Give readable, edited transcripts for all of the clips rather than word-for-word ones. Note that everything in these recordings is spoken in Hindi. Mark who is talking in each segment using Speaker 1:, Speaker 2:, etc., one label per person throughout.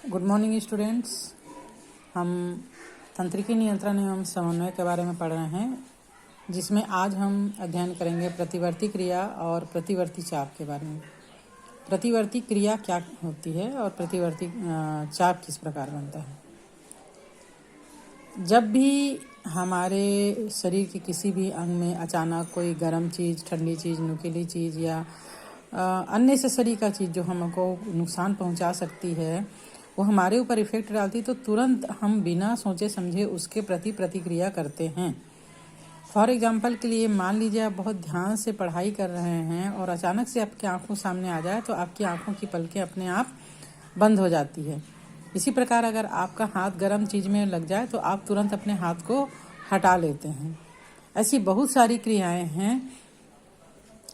Speaker 1: Good morning students. हम तंत्रिकी नियंत्रण एवं समन्वय के बारे में पढ़ रहे हैं, जिसमें आज हम अध्ययन करेंगे प्रतिवर्ती क्रिया और प्रतिवर्ती चाप के बारे में। प्रतिवर्ती क्रिया क्या होती है और प्रतिवर्ती चाप किस प्रकार बनता है। जब भी हमारे शरीर के किसी भी अंग में अचानक कोई गर्म चीज़, ठंडी चीज़, नुकीली चीज़ या अननेसेसरी का चीज़ जो हमको नुकसान पहुंचा सकती है, वो हमारे ऊपर इफेक्ट डालती, तो तुरंत हम बिना सोचे समझे उसके प्रति प्रतिक्रिया करते हैं। फॉर एग्जाम्पल के लिए मान लीजिए आप बहुत ध्यान से पढ़ाई कर रहे हैं और अचानक से आपकी आंखों सामने आ जाए तो आपकी आंखों की पलकें अपने आप बंद हो जाती है। इसी प्रकार अगर आपका हाथ गर्म चीज़ में लग जाए तो आप तुरंत अपने हाथ को हटा लेते हैं। ऐसी बहुत सारी क्रियाएं हैं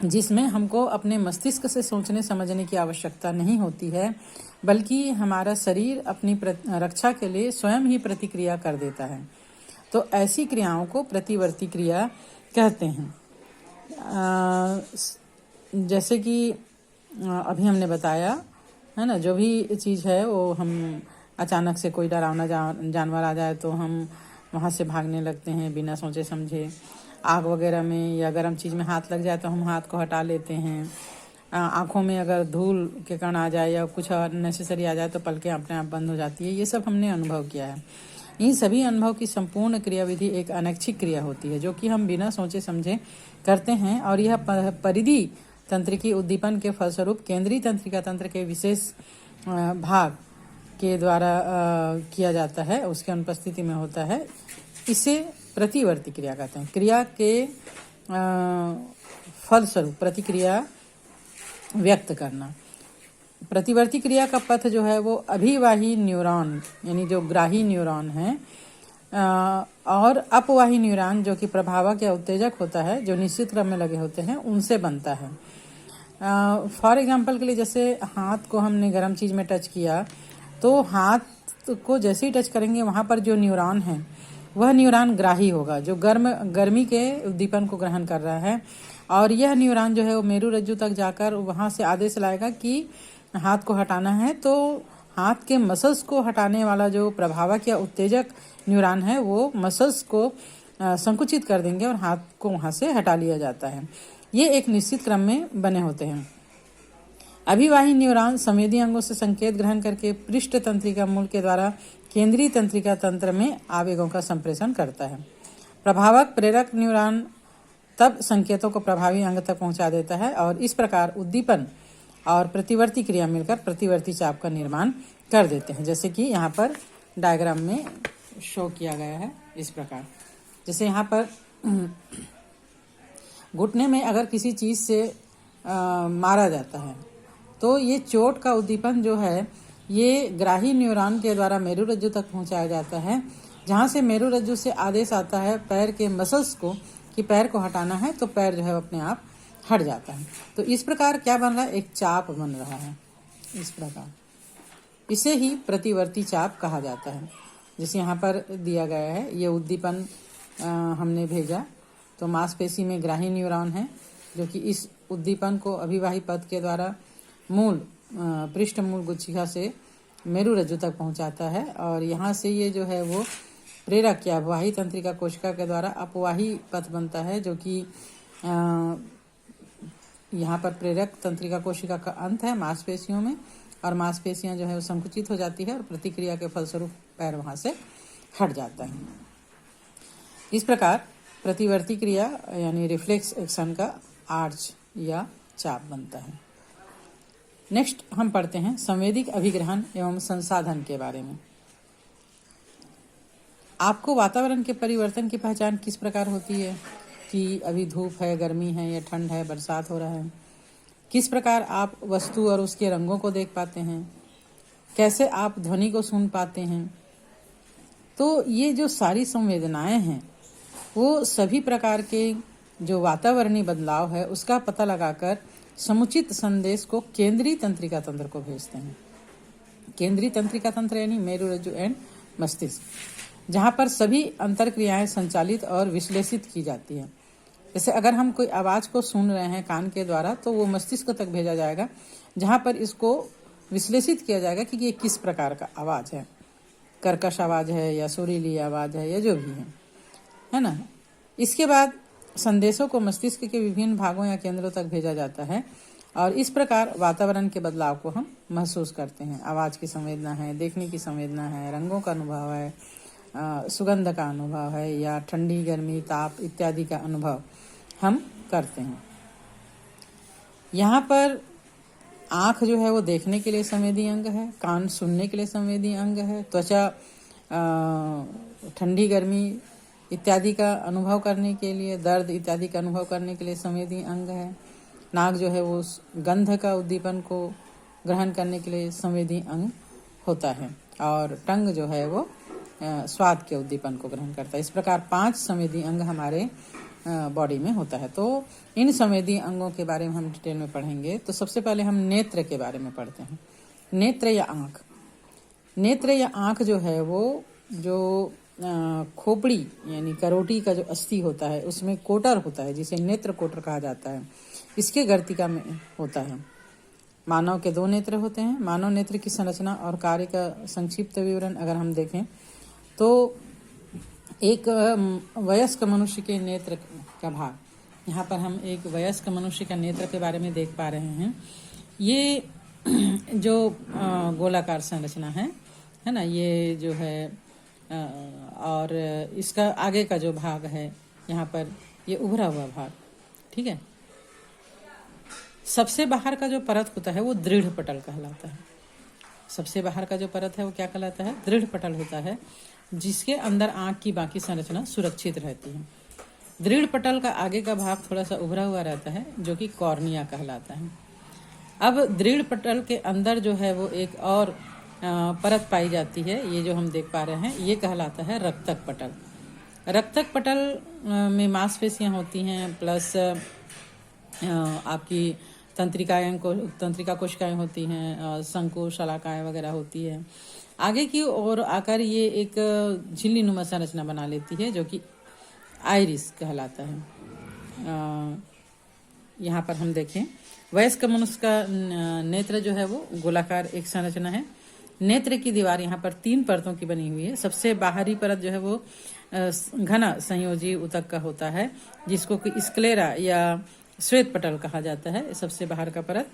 Speaker 1: जिसमें हमको अपने मस्तिष्क से सोचने समझने की आवश्यकता नहीं होती है, बल्कि हमारा शरीर अपनी रक्षा के लिए स्वयं ही प्रतिक्रिया कर देता है। तो ऐसी क्रियाओं को प्रतिवर्ती क्रिया कहते हैं। जैसे कि अभी हमने बताया है ना, जो भी चीज़ है वो हम अचानक से कोई डरावना जानवर आ जाए तो हम वहाँ से भागने लगते हैं बिना सोचे समझे। आग वगैरह में या गर्म चीज़ में हाथ लग जाए तो हम हाथ को हटा लेते हैं। आँखों में अगर धूल के कण आ जाए या कुछ अननेसेसरी आ जाए तो पलकें अपने आप बंद हो जाती है। ये सब हमने अनुभव किया है। इन सभी अनुभव की संपूर्ण क्रियाविधि एक अनैच्छिक क्रिया होती है, जो कि हम बिना सोचे समझे करते हैं, और यह परिधि तंत्रिकी उद्दीपन के फलस्वरूप केंद्रीय तंत्रिका तंत्र के विशेष भाग के द्वारा किया जाता है, उसके अनुपस्थिति में होता है। इसे प्रतिवर्ती क्रिया कहते हैं। क्रिया के फलस्वरूप प्रतिक्रिया व्यक्त करना। प्रतिवर्ती क्रिया का पथ जो है वो अभिवाही न्यूरॉन यानी जो ग्राही न्यूरॉन है और अपवाही न्यूरॉन जो कि प्रभावक या उत्तेजक होता है, जो निश्चित क्रम में लगे होते हैं, उनसे बनता है। फॉर एग्जाम्पल के लिए जैसे हाथ को हमने गर्म चीज़ में टच किया तो हाथ को जैसे ही टच करेंगे वहाँ पर जो न्यूरॉन है वह न्यूरॉन ग्राही होगा, जो गर्मी के उद्दीपन को ग्रहण कर रहा है, और यह न्यूरॉन जो है वो मेरुरज्जु तक जाकर वहाँ से आदेश लाएगा कि हाथ को हटाना है। तो हाथ के मसल्स को हटाने वाला जो प्रभावक या उत्तेजक न्यूरॉन है वो मसल्स को संकुचित कर देंगे और हाथ को वहाँ से हटा लिया जाता है। ये एक निश्चित क्रम में बने होते हैं। अभिवाही न्यूरॉन संवेदी अंगों से संकेत ग्रहण करके पृष्ठ तंत्रिका मूल के द्वारा केंद्रीय तंत्रिका तंत्र में आवेगों का संप्रेषण करता है। प्रभावक प्रेरक न्यूरॉन तब संकेतों को प्रभावी अंग तक पहुंचा देता है, और इस प्रकार उद्दीपन और प्रतिवर्ती क्रिया मिलकर प्रतिवर्ती चाप का निर्माण कर देते हैं। जैसे कि यहाँ पर डायग्राम में शो किया गया है इस प्रकार। जैसे यहाँ पर घुटने में अगर किसी चीज़ से मारा जाता है तो ये चोट का उद्दीपन जो है ये ग्राही न्यूरॉन के द्वारा मेरुरज्जु तक पहुंचाया जाता है, जहाँ से मेरुरज्जु से आदेश आता है पैर के मसल्स को कि पैर को हटाना है, तो पैर जो है अपने आप हट जाता है। तो इस प्रकार क्या बन रहा है, एक चाप बन रहा है इस प्रकार। इसे ही प्रतिवर्ती चाप कहा जाता है। जैसे यहाँ पर दिया गया है, ये उद्दीपन हमने भेजा तो मांसपेशी में ग्राही न्यूरॉन है जो कि इस उद्दीपन को अभिवाही पथ के द्वारा मूल पृष्ठ मूल गुच्छिका से मेरुरज्जु तक पहुंचाता है, और यहाँ से ये जो है वो प्रेरक या अपवाही तंत्रिका कोशिका के द्वारा अपवाही पथ बनता है, जो कि यहाँ पर प्रेरक तंत्रिका कोशिका का अंत है मांसपेशियों में, और मांसपेशियाँ जो है वो संकुचित हो जाती है और प्रतिक्रिया के फलस्वरूप पैर वहाँ से हट जाता है। इस प्रकार प्रतिवर्ती क्रिया यानी रिफ्लेक्स एक्शन का आर्च या चाप बनता है। नेक्स्ट हम पढ़ते हैं संवेदिक अभिग्रहण एवं संसाधन के बारे में। आपको वातावरण के परिवर्तन की पहचान किस प्रकार होती है कि अभी धूप है, गर्मी है या ठंड है, बरसात हो रहा है। किस प्रकार आप वस्तु और उसके रंगों को देख पाते हैं, कैसे आप ध्वनि को सुन पाते हैं। तो ये जो सारी संवेदनाएं हैं वो सभी प्रकार के जो वातावरणीय बदलाव है उसका पता लगाकर समुचित संदेश को केंद्रीय तंत्रिका तंत्र को भेजते हैं। केंद्रीय तंत्रिका तंत्र यानी मेरुरज्जु एंड मस्तिष्क, जहाँ पर सभी अंतरक्रियाएं संचालित और विश्लेषित की जाती हैं। जैसे अगर हम कोई आवाज़ को सुन रहे हैं कान के द्वारा तो वो मस्तिष्क तक भेजा जाएगा, जहाँ पर इसको विश्लेषित किया जाएगा कि ये किस प्रकार का आवाज है, कर्कश आवाज है या सुरीली आवाज है या जो भी है ना। इसके बाद संदेशों को मस्तिष्क के विभिन्न भागों या केंद्रों तक भेजा जाता है और इस प्रकार वातावरण के बदलाव को हम महसूस करते हैं। आवाज की संवेदना है, देखने की संवेदना है, रंगों का अनुभव है, सुगंध का अनुभव है या ठंडी, गर्मी, ताप इत्यादि का अनुभव हम करते हैं। यहाँ पर आँख जो है वो देखने के लिए संवेदी अंग है, कान सुनने के लिए संवेदी अंग है, त्वचा ठंडी, गर्मी इत्यादि का अनुभव करने के लिए, दर्द इत्यादि का अनुभव करने के लिए संवेदी अंग है। नाक जो है वो गंध का उद्दीपन को ग्रहण करने के लिए संवेदी अंग होता है और टंग जो है वो स्वाद के उद्दीपन को ग्रहण करता है। इस प्रकार 5 संवेदी अंग हमारे बॉडी में होता है। तो इन संवेदी अंगों के बारे में हम डिटेल में पढ़ेंगे। तो सबसे पहले हम नेत्र के बारे में पढ़ते हैं। नेत्र या आँख। नेत्र या आँख जो है वो जो खोपड़ी यानी करोटी का जो अस्थि होता है उसमें कोटर होता है, जिसे नेत्र कोटर कहा जाता है, इसके गर्तिका में होता है। मानव के 2 नेत्र होते हैं। मानव नेत्र की संरचना और कार्य का संक्षिप्त विवरण अगर हम देखें तो एक वयस्क मनुष्य के नेत्र का भाग, यहाँ पर हम एक वयस्क मनुष्य का नेत्र के बारे में देख पा रहे हैं। ये जो गोलाकार संरचना है ना, ये जो है और इसका आगे का जो भाग है यहाँ पर ये उभरा हुआ भाग, ठीक है। सबसे बाहर का जो परत होता है वो दृढ़ पटल कहलाता है। सबसे बाहर का जो परत है वो क्या कहलाता है? दृढ़ पटल होता है, जिसके अंदर आँख की बाकी संरचना सुरक्षित रहती है। दृढ़ पटल का आगे का भाग थोड़ा सा उभरा हुआ रहता है जो कि कॉर्निया कहलाता है। अब दृढ़ पटल के अंदर जो है वो एक और परत पाई जाती है, ये जो हम देख पा रहे हैं ये कहलाता है रक्तक पटल। रक्तक पटल में मांसपेशियां होती हैं प्लस आपकी तंत्रिका कोशिकाएं होती हैं, संको शलाकाएं वगैरह होती है। आगे की ओर आकर ये एक झिल्ली नुमा संरचना बना लेती है जो कि आइरिस कहलाता है। यहाँ पर हम देखें वयस्क मनुष्य का नेत्र जो है वो गोलाकार एक संरचना है। नेत्र की दीवार यहाँ पर 3 परतों की बनी हुई है। सबसे बाहरी परत जो है वो घना संयोजी ऊतक का होता है, जिसको कि स्क्लेरा या श्वेत पटल कहा जाता है, सबसे बाहर का परत।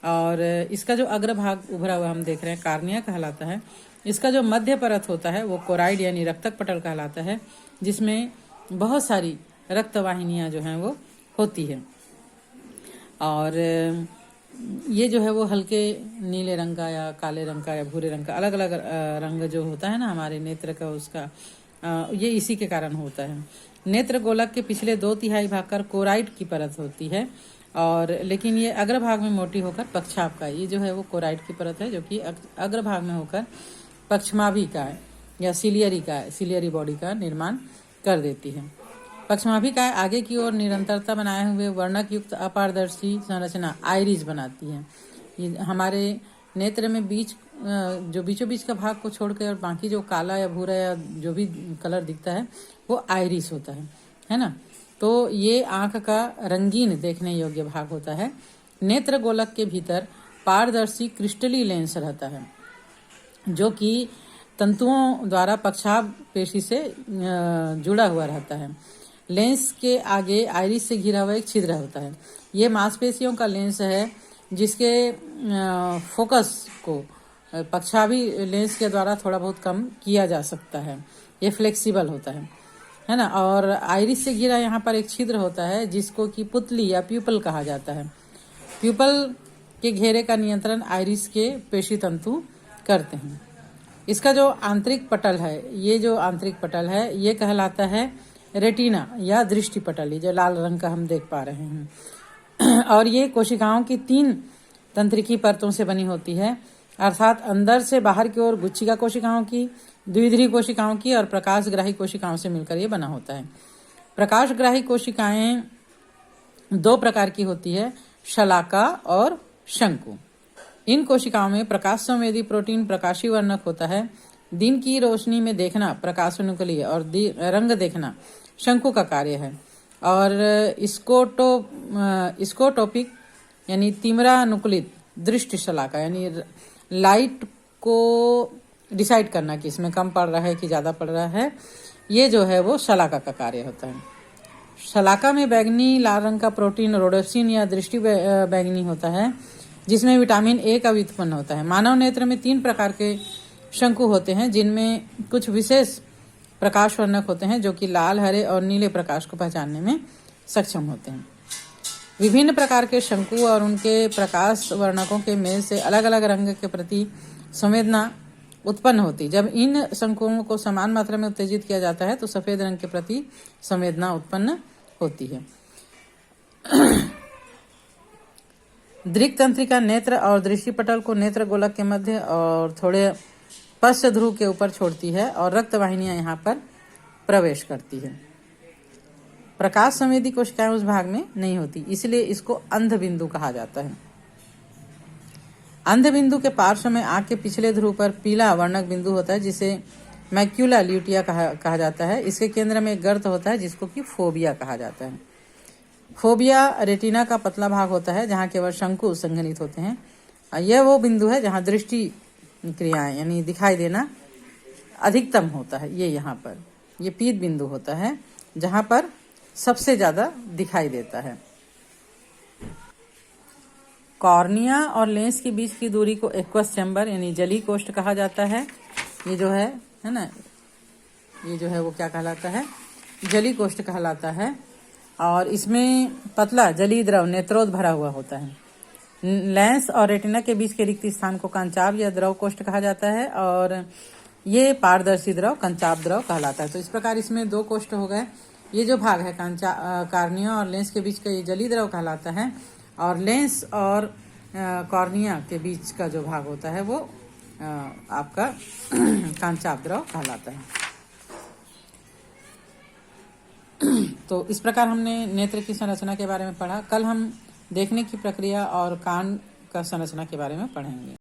Speaker 1: और इसका जो अग्र भाग उभरा हुआ हम देख रहे हैं कार्निया कहलाता है। इसका जो मध्य परत होता है वो कोराइड यानी रक्तक पटल कहलाता है, जिसमें बहुत सारी रक्तवाहिनियां जो हैं वो होती है। और ये जो है वो हल्के नीले रंग का या काले रंग का या भूरे रंग का, अलग अलग रंग जो होता है ना हमारे नेत्र का, उसका ये इसी के कारण होता है। नेत्र गोलक के पिछले 2/3 भाग पर कोराइड की परत होती है, और लेकिन ये अग्रभाग में मोटी होकर पक्षाभ का, ये जो है वो कोराइड की परत है जो कि अग्रभाग में होकर पक्षमाभी का या सिलियरी बॉडी का निर्माण कर देती है। पक्षमाभी का आगे की ओर निरंतरता बनाए हुए वर्णक युक्त अपारदर्शी संरचना आइरिस बनाती है। ये हमारे नेत्र में जो बीचों बीच का भाग को छोड़कर और बाकी जो काला या भूरा या जो भी कलर दिखता है वो आइरिस होता है ना। तो ये आंख का रंगीन देखने योग्य भाग होता है। नेत्र गोलक के भीतर पारदर्शी क्रिस्टली लेंस रहता है जो कि तंतुओं द्वारा पक्षाभ पेशी से जुड़ा हुआ रहता है। लेंस के आगे आइरिस से घिरा हुआ एक छिद्र होता है। ये मांसपेशियों का लेंस है जिसके फोकस को पक्षाभी लेंस के द्वारा थोड़ा बहुत कम किया जा सकता है। ये फ्लेक्सिबल होता है ना। और आइरिस से घिरा यहाँ पर एक छिद्र होता है जिसको कि पुतली या प्यूपल कहा जाता है। प्यूपल के घेरे का नियंत्रण आइरिस के पेशी तंतु करते हैं। इसका जो आंतरिक पटल है, ये जो आंतरिक पटल है ये कहलाता है रेटिना या दृष्टि पटल, जो लाल रंग का हम देख पा रहे हैं। और ये कोशिकाओं की 3 तंत्रिकी परतों से बनी होती है, अर्थात अंदर से बाहर की ओर गुच्छिका कोशिकाओं की, द्विध्रुवी कोशिकाओं की और प्रकाशग्राही कोशिकाओं से मिलकर ये बना होता है। प्रकाशग्राही कोशिकाएं 2 प्रकार की होती है, शलाका और शंकु। इन कोशिकाओं में प्रकाश संवेदी प्रोटीन प्रकाशी वर्णक होता है। दिन की रोशनी में देखना प्रकाशानुकूली और रंग देखना शंकु का कार्य है। और स्कोटोपिक यानी तीव्रानुकूलित दृष्टि शलाका यानी लाइट को डिसाइड करना कि इसमें कम पड़ रहा है कि ज़्यादा पड़ रहा है, ये जो है वो शलाका का कार्य होता है। शलाका में बैंगनी लाल रंग का प्रोटीन रोडोप्सिन या दृष्टि बैंगनी होता है, जिसमें विटामिन ए का व्युत्पन्न होता है। मानव नेत्र में 3 प्रकार के शंकु होते हैं, जिनमें कुछ विशेष प्रकाश वर्णक होते हैं जो कि लाल, हरे और नीले प्रकाश को पहचानने में सक्षम होते हैं। विभिन्न प्रकार के शंकु और उनके प्रकाश वर्णकों के मेल से अलग अलग रंग के प्रति संवेदना उत्पन्न होती। जब इन शंकुओं को समान मात्रा में उत्तेजित किया जाता है तो सफेद रंग के प्रति संवेदना उत्पन्न होती है। दृक् तंत्रिका नेत्र और दृष्टिपटल को नेत्र गोलक के मध्य और थोड़े पश्च ध्रुव के ऊपर छोड़ती है और रक्त वाहिनियां यहाँ पर प्रवेश करती है। प्रकाश संवेदी कोशिकाएं उस भाग में नहीं होती, इसलिए इसको अंध बिंदु कहा जाता है। अंध बिंदु के पार्श्व में आंख के पिछले ध्रुव पर पीला वर्णक बिंदु होता है, जिसे मैक्यूला ल्यूटिया कहा जाता है। इसके केंद्र में एक गर्त होता है जिसको कि फोबिया कहा जाता है। फोबिया रेटिना का पतला भाग होता है जहाँ केवल शंकु संघनित होते हैं। यह वो बिंदु है जहाँ दृष्टि क्रियाएं यानी दिखाई देना अधिकतम होता है। ये यहाँ पर ये पीत बिंदु होता है जहाँ पर सबसे ज्यादा दिखाई देता है। कॉर्निया और लेंस के बीच की दूरी को एक्वस चैम्बर यानी जली कोष्ठ कहा जाता है। ये जो है ना, ये जो है वो क्या कहलाता है, जली कोष्ठ कहलाता है। और इसमें पतला जली द्रव नेत्रोद भरा हुआ होता है। लेंस और रेटिना के बीच के रिक्त स्थान को कंचाव या द्रव कोष्ठ कहा जाता है और ये पारदर्शी द्रव कंचाव द्रव कहलाता है। तो इस प्रकार इसमें 2 कोष्ठ हो गए। ये जो भाग है कॉर्निया और लेंस के बीच का ये जली द्रव कहलाता है और लेंस और कॉर्निया के बीच का जो भाग होता है वो आपका कांचाव द्रव कहलाता है। तो इस प्रकार हमने नेत्र की संरचना के बारे में पढ़ा। कल हम देखने की प्रक्रिया और कान का संरचना के बारे में पढ़ेंगे।